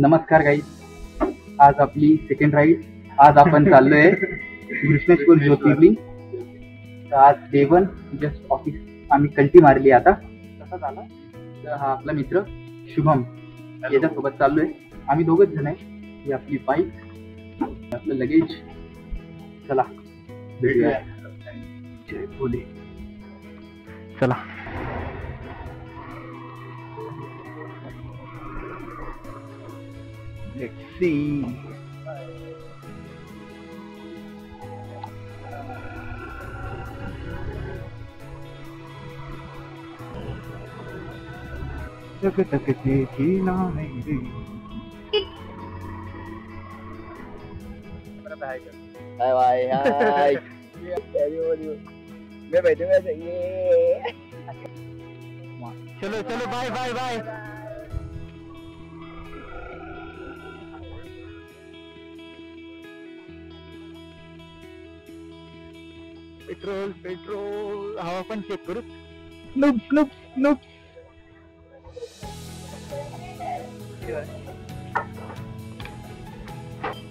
नमस्कार गाईज, आज आपली सेकंड राईड. आज आपण चाललोय कृष्णेश्वर ज्योतिर्लिंग. तर आज डे 1 जस्ट ऑफिस आम्ही कल्टी मारली. आता कसा झाला तर हा आपला मित्र शुभम याच्यासोबत चाललोय. आम्ही दोघच जण आहे. ही आपली बाईक, आपलं लगेज. चला भेटूया. जय भोले. चला. Let's see. तक तक से जीना मेरे. हाय भाई हाय. मैं बैठूंगा ये. चलो चलो bye bye bye. Petrol petrol हवा पण चेक करू. Snoop snoop snoop.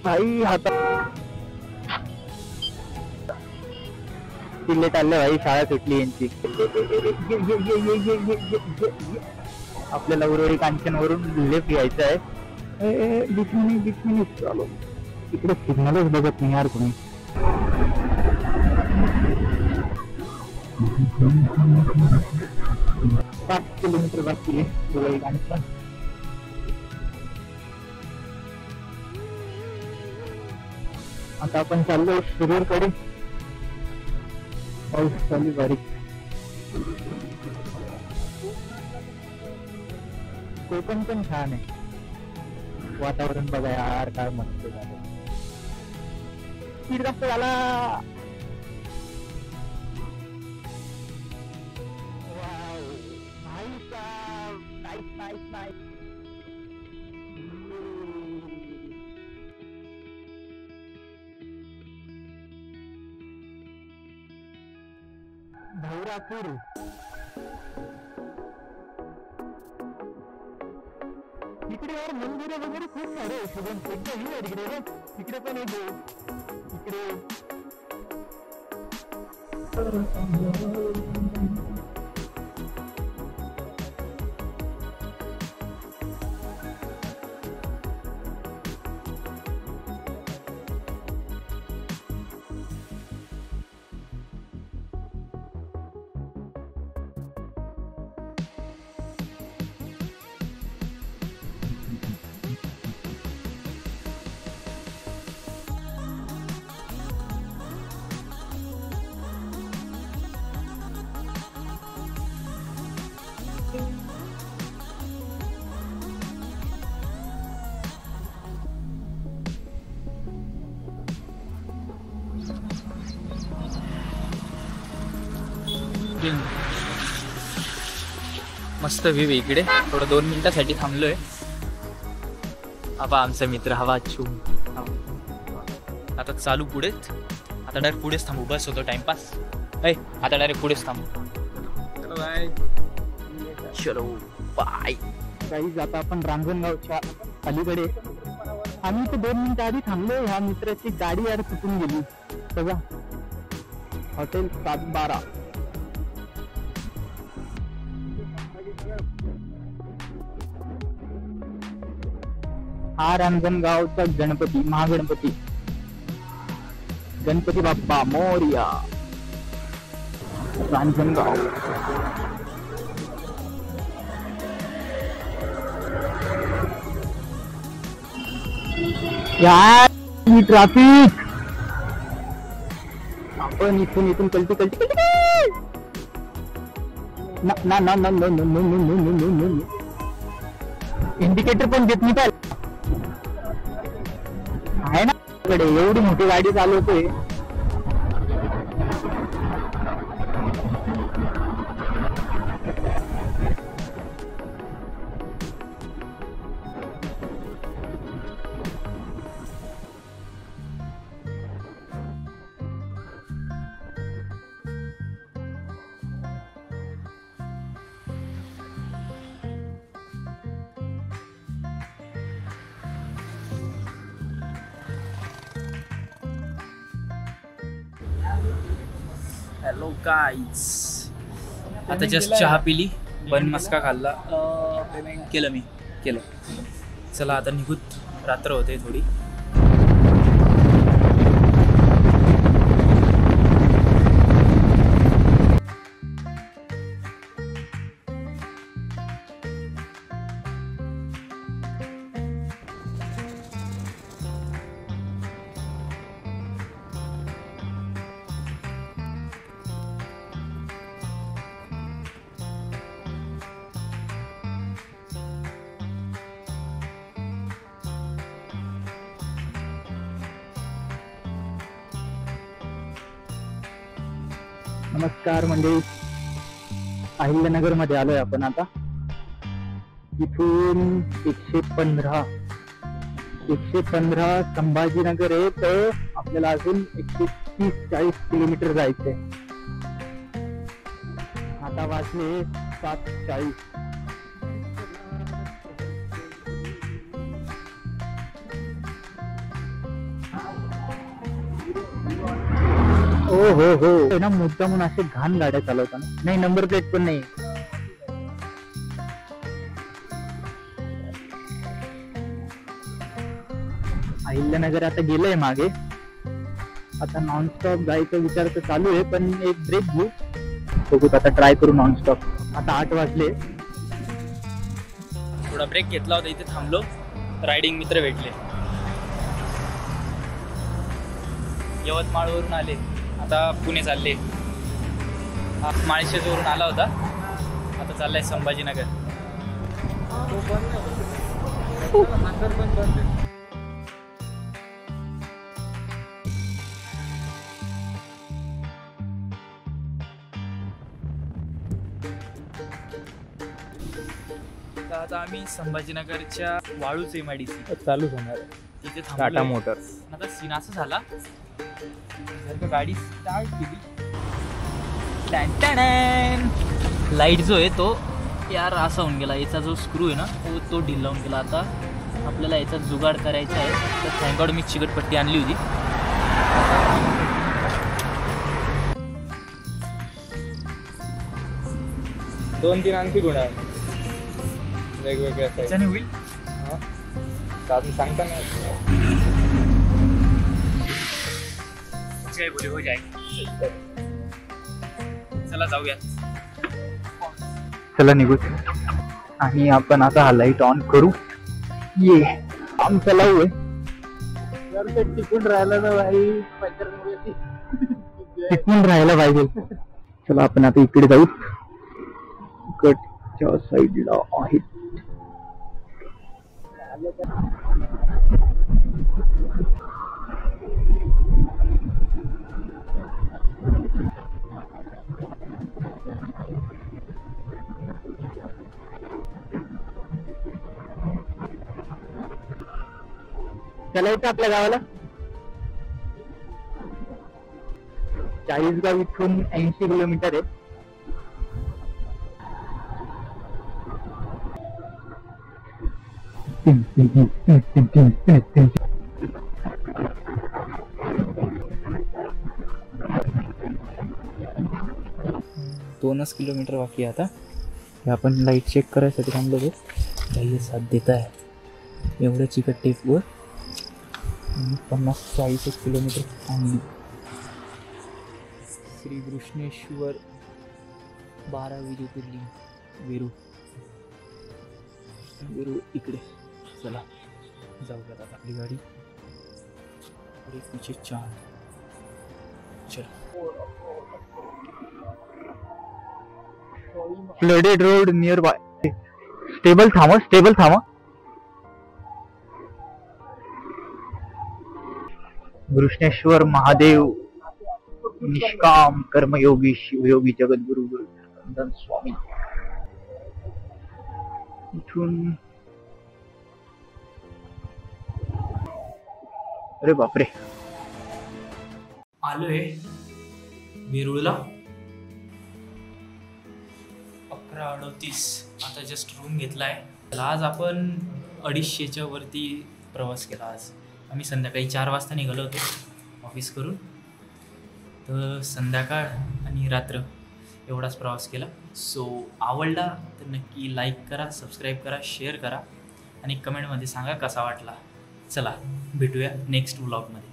भाई हाता किल्ले चालले भाई. शाळा सुटली यांची. आपल्याला उर्वरित कांचन वरून लेफ्ट घ्यायचं आहे. बिस्मिनी चालू. इकडे सिग्नलच बघत नाही यार कोणी. 5 किलोमीटर बाकी आहे. आता आपण चाललो शिरूरकडे. पाऊस चालू बारीक. कोकण पण छान आहे. वातावरण बघा यार काय मस्त झालं. स्पीड जास्त झाला. भैरापूर इकडे यार मंदिर वगैरे खूप सारे. शुभम एकदा येऊ तिकडे रे. तिकडे पण येऊ. इकडे मस्त व्ह्यू इकडे. थोडं 2 मिनिटासाठी थांबलोय. आबा आमचा मित्र हवा छू. आता चालू पुढेच. आता डायरेक्ट पुढेच थांबू. बस होतो टाइमपास. आता डायरेक्ट पुढेच थांबू. चलो बाय. चलो बाय. काही आता आपण रांजणगावच्या अलीकडे. आम्ही तर 2 मिनिटं आधी थांबलो. ह्या मित्राची गाडी यार चुकून गेली. बघा हॉटेल 712. हा रांजणगावचा गणपती, महागणपती. गणपती बाप्पा मोरया. रांजणगाव. यार ही ट्रॅफिक. आपण इथून कल्टी इंडिकेटर पण देत नाही काय आहे ना. एवढी मोठी गाडी चालवतोय. हॅलो गाईज, आता जस्ट चहा पिली, बन मस्का खाल्ला, पेमेंट केलं मी केलं. चला आता निघूत, रात्र होते थोडी. नमस्कार मंडळी, अहिल्यानगर मध्ये आलोय आपण आता. इथून 115 संभाजीनगर आहे, तर आपल्याला अजून 130-40 किलोमीटर जायचंय. आता वाजले 7:40. हो ना, मुद्दा म्हणून असे घाण गाड्या चालवताना. नाही, नंबर प्लेट पण नाही. अहिल्यानगर आता गेलंय मागे. आता नॉनस्टॉप जायचा विचार तर चालू आहे, पण एक ब्रेक घेऊ, बघू आता ट्राय करू नॉनस्टॉप. आता 8 वाजले. थोडा ब्रेक घेतला होता, इथे थांबलो, रायडिंग मित्र भेटले. यवतमाळवरून आले, आता पुणे चालले. माळशेजवरून आला होता, आता चाललाय संभाजीनगर. आता आम्ही संभाजीनगरच्या वाळूच MIDC चालूच होणार. तिथे टाटा थांबलो. मोटर्स. आता सीन असं झाला, जर का गाडी स्टार्ट केली, लाईट जो आहे तो यार असा होऊन गेला. याचा जो स्क्रू आहे ना, तो ढील लावून गेला. आता आपल्याला याचा जुगाड करायचा आहे. तर थँक मी चिकटपट्टी आणली होती. दोन तीन आणखी गुण वेगवेगळ्या त्याच्याने होईल. सांगता नाही. बोले हो जाए. चला जाऊया. चला निघू. आणि आपण आता हा लाईट ऑन करू. ये आमचा लावू आहे. टिकून राहिला ना भाई, टिकून राहायला पाहिजे. चला आपण आता इकडे जाऊ. इकडच्या साईडला आहे. चला येतं आपल्या गावाला. चाळीसगाव इथून 80 किलोमीटर आहे. दोनच किलोमीटर बाकी आहे आता. हे आपण लाईट चेक करायसाठी थांबलो होतो. काही साथ देत आहे एवढ्या चिकट टेपवर. 50-40 किलोमीटर आणली. श्री कृष्णेश्वर 12 ज्योतिर्लिंग वेरूळ इकडे. चला जाऊयात आता. आपली गाडी पुढे पीछे चांद. चलो. Flooded road near by. Stable थांबा. कृष्णेश्वर महादेव निष्काम कर्मयोगी शिवयोगी जगद्गुरु गुरुनंदन स्वामी. इथून अरे बापरे, आलोय वेरूळला. 11:38. आता जस्ट रूम घेतलाय. आज आपण 250च्या वरती प्रवास केला. आज आम्ही संध्याकाळी 4 वाजता निघालो होतो ऑफिस करून. तर संध्याकाळ आणि आणि रात्र एवढाच प्रवास केला. सो आवडला तर नक्की लाईक करा, सबस्क्राईब करा, शेअर करा आणि कमेंटमध्ये सांगा कसा वाटला. चला भेटूया नेक्स्ट व्लॉगमध्ये.